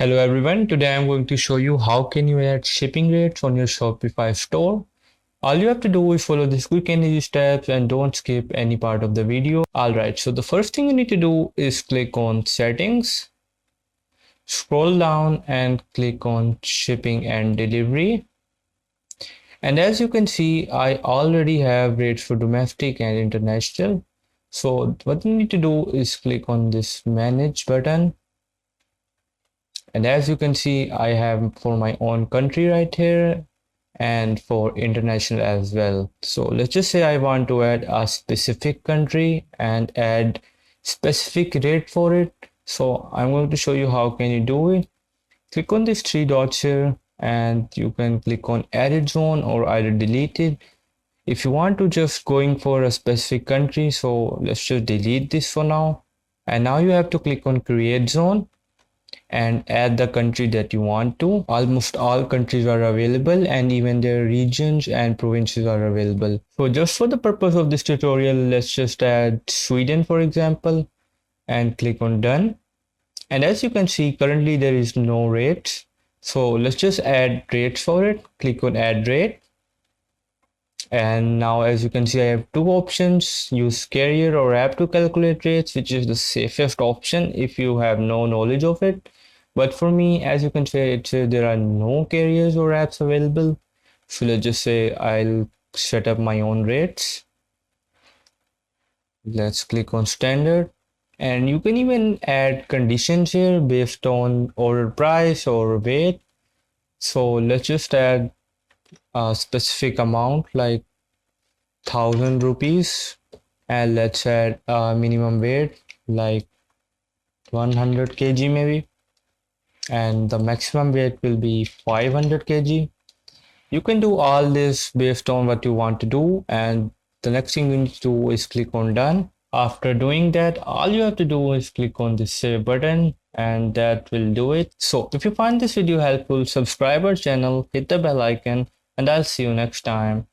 Hello everyone, today I'm going to show you how can you add shipping rates on your Shopify store. All you have to do is follow these quick and easy steps and don't skip any part of the video. Alright, so the first thing you need to do is click on settings, scroll down and click on shipping and delivery. And as you can see, I already have rates for domestic and international. So what you need to do is click on this manage button. And as you can see, I have for my own country right here and for international as well. So let's just say I want to add a specific country and add specific rate for it. So I'm going to show you how can you do it. Click on these three dots here and you can click on edit zone or either delete it. If you want to just going for a specific country, so let's just delete this for now. And now you have to click on create zone and add the country that you want to. Almost all countries are available and even their regions and provinces are available. So just for the purpose of this tutorial, let's just add Sweden for example and click on done. And as you can see, currently there is no rates. So let's just add rates for it. Click on add rate. And now as you can see, I have two options: use carrier or app to calculate rates, which is the safest option if you have no knowledge of it. But for me, as you can see, there are no carriers or apps available. So let's just say I'll set up my own rates. Let's click on standard. And you can even add conditions here based on order price or weight. So let's just add a specific amount like 1,000 rupees, and let's add a minimum weight like 100 kg maybe, and the maximum weight will be 500 kg. You can do all this based on what you want to do, and the next thing you need to do is click on done. After doing that, all you have to do is click on the save button and that will do it. So if you find this video helpful, subscribe our channel, hit the bell icon, and I'll see you next time.